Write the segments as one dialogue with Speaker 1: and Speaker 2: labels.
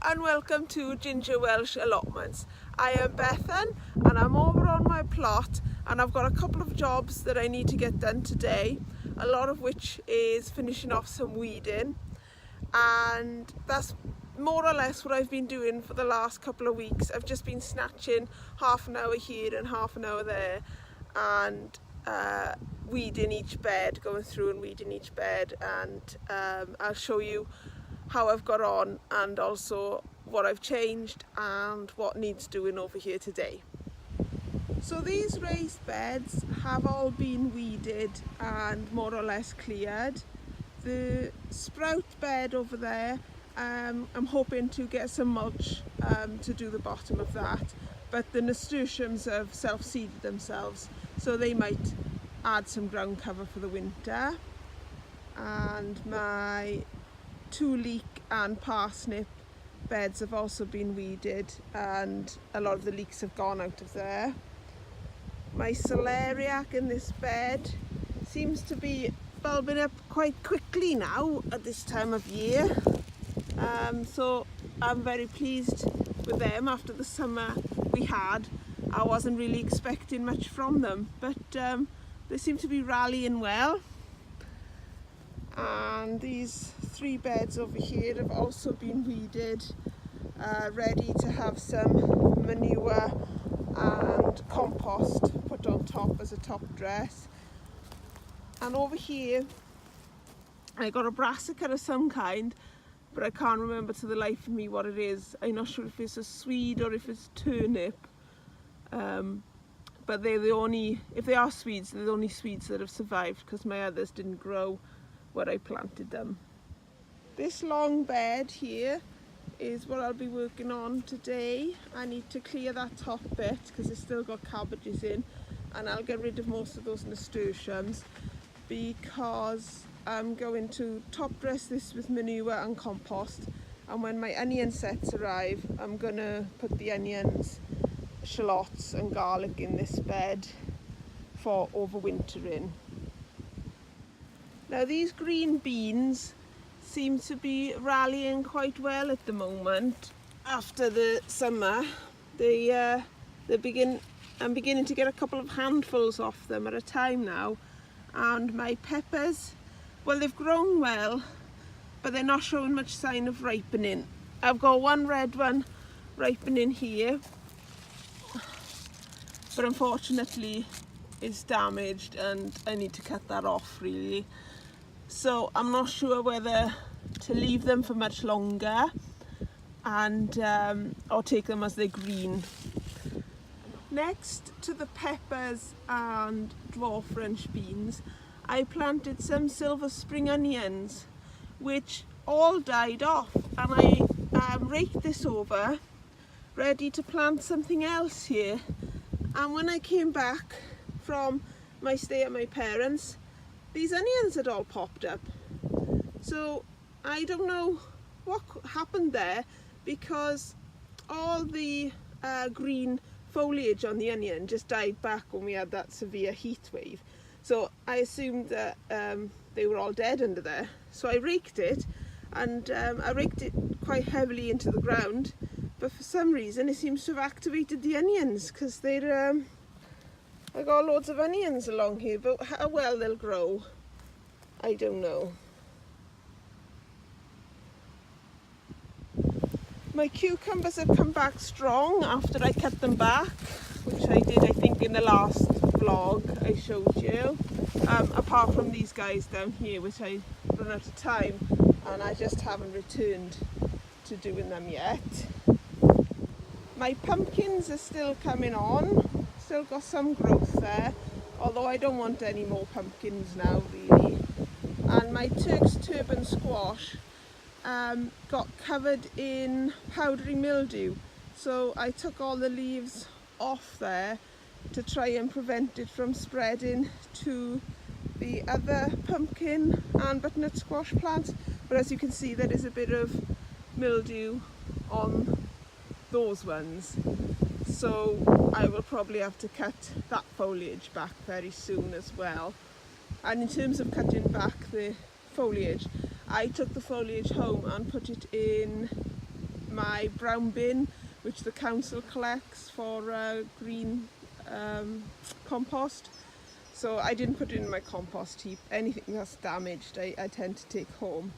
Speaker 1: and welcome to Ginger Welsh Allotments. I am Bethan and I'm over on my plot, and I've got a couple of jobs that I need to get done today, a lot of which is finishing off some weeding, and that's more or less what I've been doing for the last couple of weeks. I've just been snatching half an hour here and half an hour there and weeding each bed, going through and weeding each bed, and I'll show you how I've got on and also what I've changed and what needs doing over here today. So these raised beds have all been weeded and more or less cleared. The sprout bed over there, I'm hoping to get some mulch to do the bottom of that, but the nasturtiums have self-seeded themselves, so they might add some ground cover for the winter. And my 2 leek and parsnip beds have also been weeded, and a lot of the leeks have gone out of there. My celeriac in this bed seems to be bulbing up quite quickly now at this time of year, so I'm very pleased with them after the summer we had. I wasn't really expecting much from them, but they seem to be rallying well. And these 3 beds over here have also been weeded, ready to have some manure and compost put on top as a top dress. And over here I got a brassica of some kind, but I can't remember to the life of me what it is. I'm not sure if it's a swede or if it's turnip, but they're the only, if they are swedes, they're the only swedes that have survived because my others didn't grow where I planted them. This long bed here is what I'll be working on today. I need to clear that top bit because it's still got cabbages in, and I'll get rid of most of those nasturtiums because I'm going to top dress this with manure and compost, and when my onion sets arrive I'm going to put the onions, shallots and garlic in this bed for overwintering. Now these green beans seem to be rallying quite well at the moment after the summer. I'm beginning to get a couple of handfuls off them at a time now. And my peppers, well, they've grown well, but they're not showing much sign of ripening. I've got one red one ripening here, but unfortunately it's damaged and I need to cut that off really. So I'm not sure whether to leave them for much longer and or take them as they're green. Next to the peppers and dwarf French beans, I planted some silver spring onions which all died off, and I raked this over ready to plant something else here. And when I came back from my stay at my parents', these onions had all popped up. So I don't know what happened there, because all the green foliage on the onion just died back when we had that severe heat wave. So I assumed that they were all dead under there. So I raked it, and I raked it quite heavily into the ground, but for some reason it seems to have activated the onions, because they're I got loads of onions along here, but how well they'll grow, I don't know. My cucumbers have come back strong after I cut them back, which I did I think in the last vlog I showed you, apart from these guys down here which I run out of time and I just haven't returned to doing them yet. My pumpkins are still coming on, still got some growth there, although I don't want any more pumpkins now really. And my Turk's turban squash got covered in powdery mildew, so I took all the leaves off there to try and prevent it from spreading to the other pumpkin and butternut squash plants. But as you can see, there is a bit of mildew on those ones, so I will probably have to cut that foliage back very soon as well. And in terms of cutting back the foliage, I took the foliage home and put it in my brown bin, which the council collects for green compost. So I didn't put it in my compost heap. Anything that's damaged I tend to take home.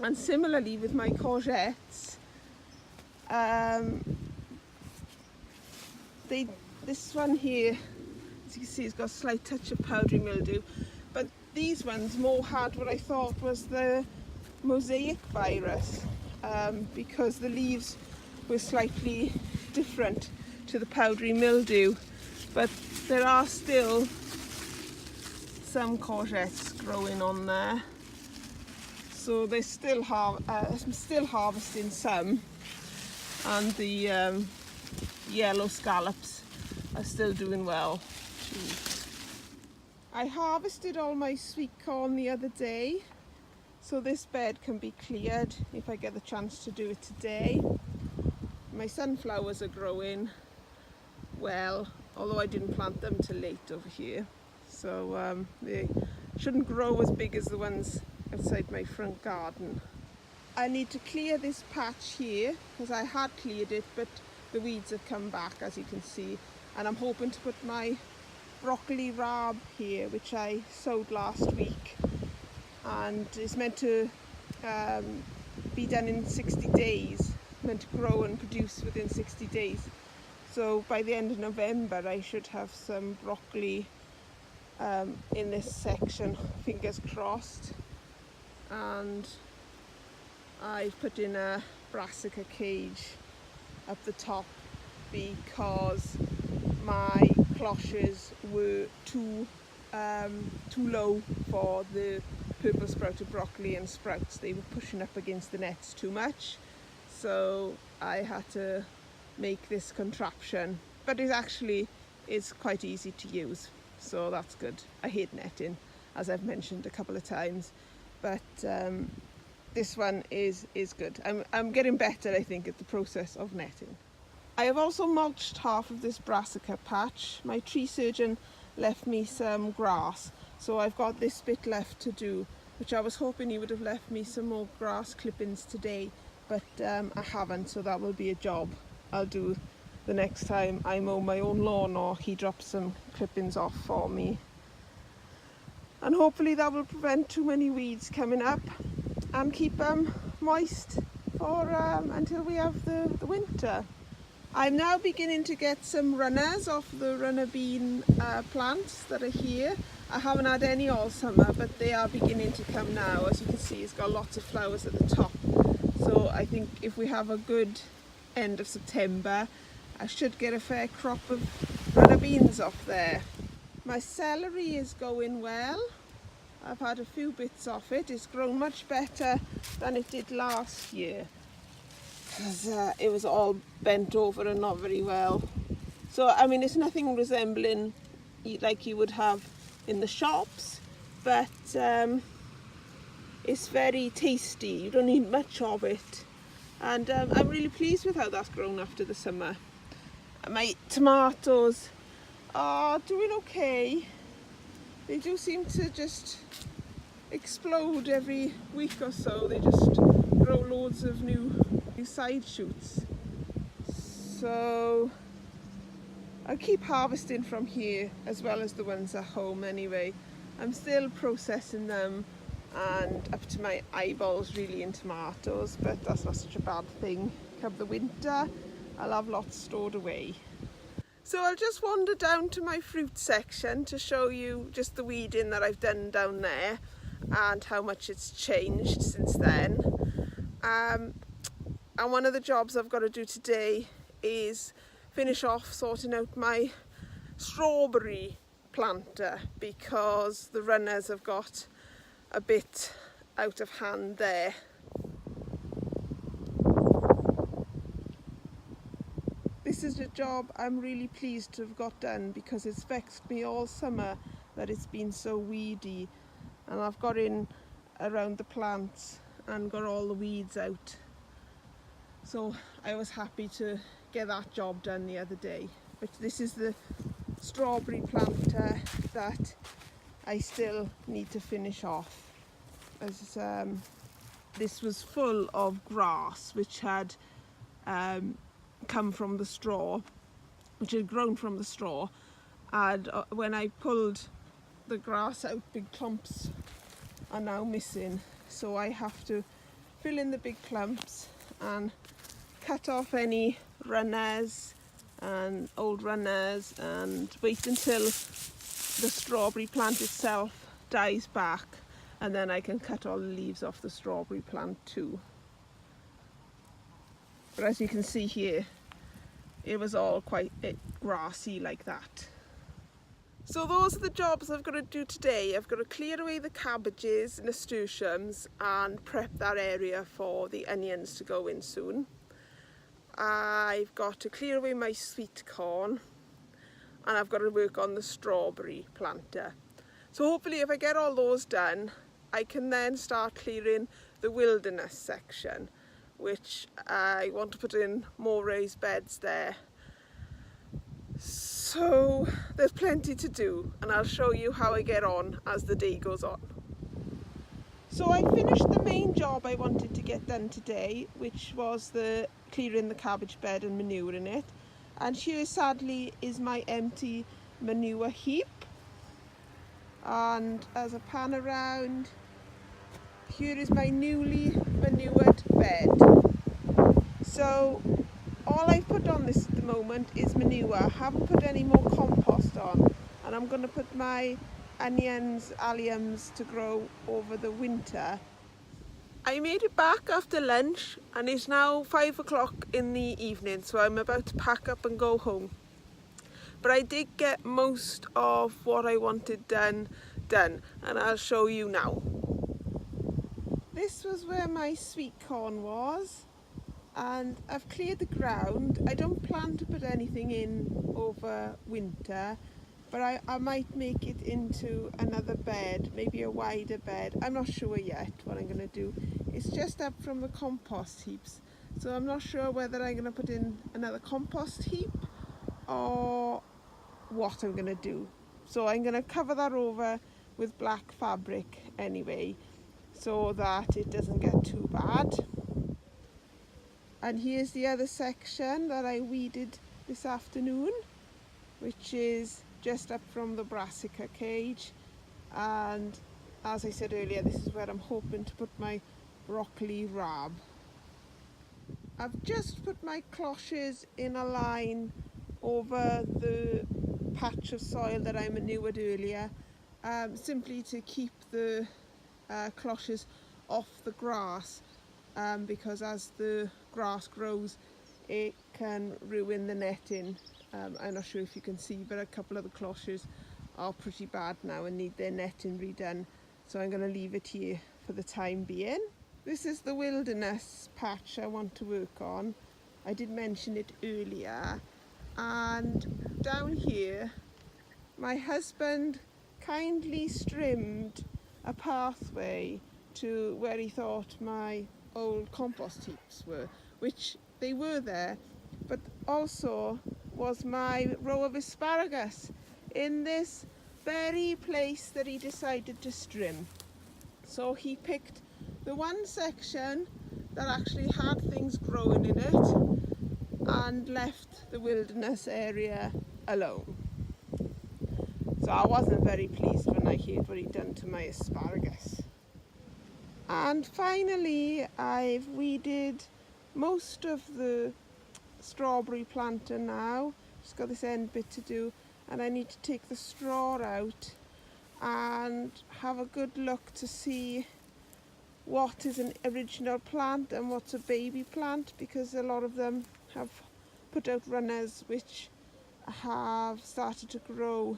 Speaker 1: And similarly with my courgettes, this one here, as you can see, has got a slight touch of powdery mildew, but these ones more had what I thought was the mosaic virus, because the leaves were slightly different to the powdery mildew, but there are still some courgettes growing on there, so they still I'm still harvesting some, and the yellow scallops are still doing well too. I harvested all my sweet corn the other day, so this bed can be cleared if I get the chance to do it today. My sunflowers are growing well, although I didn't plant them till late over here, so they shouldn't grow as big as the ones outside my front garden. I need to clear this patch here because I had cleared it, but the weeds have come back, as you can see, and I'm hoping to put my broccoli rab here, which I sowed last week, and it's meant to be done in 60 days, meant to grow and produce within 60 days. So by the end of November I should have some broccoli in this section, fingers crossed. And I've put in a brassica cage up the top because my cloches were too low for the purple sprouted broccoli and sprouts. They were pushing up against the nets too much, so I had to make this contraption, but it actually is quite easy to use, so that's good. I hate netting, as I've mentioned a couple of times, but this one is good. I'm getting better, I think, at the process of netting. I have also mulched half of this brassica patch. My tree surgeon left me some grass, so I've got this bit left to do, which I was hoping he would have left me some more grass clippings today, but I haven't, so that will be a job I'll do the next time I mow my own lawn or he drops some clippings off for me. And hopefully that will prevent too many weeds coming up and keep them moist for until we have the winter. I'm now beginning to get some runners off the runner bean plants that are here. I haven't had any all summer, but they are beginning to come now. As you can see, it's got lots of flowers at the top. So I think if we have a good end of September, I should get a fair crop of runner beans off there. My celery is going well. I've had a few bits off it. It's grown much better than it did last year, because it was all bent over and not very well. So I mean, it's nothing resembling like you would have in the shops, but it's very tasty. You don't need much of it, and I'm really pleased with how that's grown after the summer. My tomatoes are doing okay. They do seem to just explode every week or so. They just grow loads of new side shoots. So I'll keep harvesting from here as well as the ones at home anyway. I'm still processing them and up to my eyeballs really in tomatoes, but that's not such a bad thing. Come the winter, I'll have lots stored away. So I'll just wander down to my fruit section to show you just the weeding that I've done down there and how much it's changed since then. And one of the jobs I've got to do today is finish off sorting out my strawberry planter, because the runners have got a bit out of hand there. This is a job I'm really pleased to have got done, because it's vexed me all summer that it's been so weedy, and I've got in around the plants and got all the weeds out. So I was happy to get that job done the other day. But this is the strawberry planter that I still need to finish off, as this was full of grass which had come from the straw, which had grown from the straw, and when I pulled the grass out, big clumps are now missing, so I have to fill in the big clumps and cut off any runners and old runners and wait until the strawberry plant itself dies back, and then I can cut all the leaves off the strawberry plant too. But as you can see here, it was all quite grassy like that. So those are the jobs I've got to do today. I've got to clear away the cabbages and nasturtiums and prep that area for the onions to go in soon. I've got to clear away my sweet corn, and I've got to work on the strawberry planter. So hopefully if I get all those done, I can then start clearing the wilderness section, which I want to put in more raised beds there. So there's plenty to do, and I'll show you how I get on as the day goes on. So I finished the main job I wanted to get done today, which was the clearing the cabbage bed and manuring it. And here sadly is my empty manure heap. And as I pan around, here is my newly manured bed. So all I've put on this at the moment is manure. I haven't put any more compost on, and I'm going to put my onions, alliums to grow over the winter. I made it back after lunch, and it's now 5 o'clock in the evening, so I'm about to pack up and go home. But I did get most of what I wanted done, and I'll show you now. This was where my sweet corn was, and I've cleared the ground. I don't plan to put anything in over winter, but I might make it into another bed, maybe a wider bed. I'm not sure yet what I'm going to do. It's just up from the compost heaps, so I'm not sure whether I'm going to put in another compost heap or what I'm going to do. So I'm going to cover that over with black fabric anyway, so that it doesn't get too bad. And here's the other section that I weeded this afternoon, which is just up from the brassica cage. And as I said earlier, this is where I'm hoping to put my broccoli rab. I've just put my cloches in a line over the patch of soil that I manured earlier, simply to keep the cloches off the grass, because as the grass grows it can ruin the netting. I'm not sure if you can see, but a couple of the cloches are pretty bad now and need their netting redone, so I'm going to leave it here for the time being. This is the wilderness patch I want to work on. I did mention it earlier, and down here my husband kindly trimmed a pathway to where he thought my old compost heaps were, which they were there, but also was my row of asparagus in this very place that he decided to trim. So he picked the one section that actually had things growing in it and left the wilderness area alone. So I wasn't very pleased when I heard what he'd done to my asparagus. And finally I've weeded most of the strawberry planter now. Just got this end bit to do, and I need to take the straw out and have a good look to see what is an original plant and what's a baby plant, because a lot of them have put out runners which have started to grow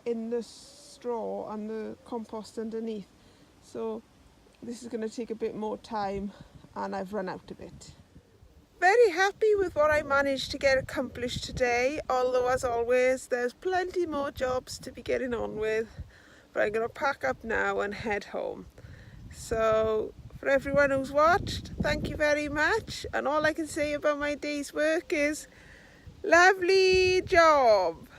Speaker 1: in the straw and the compost underneath. So this is going to take a bit more time, and I've run out of it. Very happy with what I managed to get accomplished today, although as always there's plenty more jobs to be getting on with, but I'm going to pack up now and head home. So for everyone who's watched, thank you very much, and all I can say about my day's work is lovely job.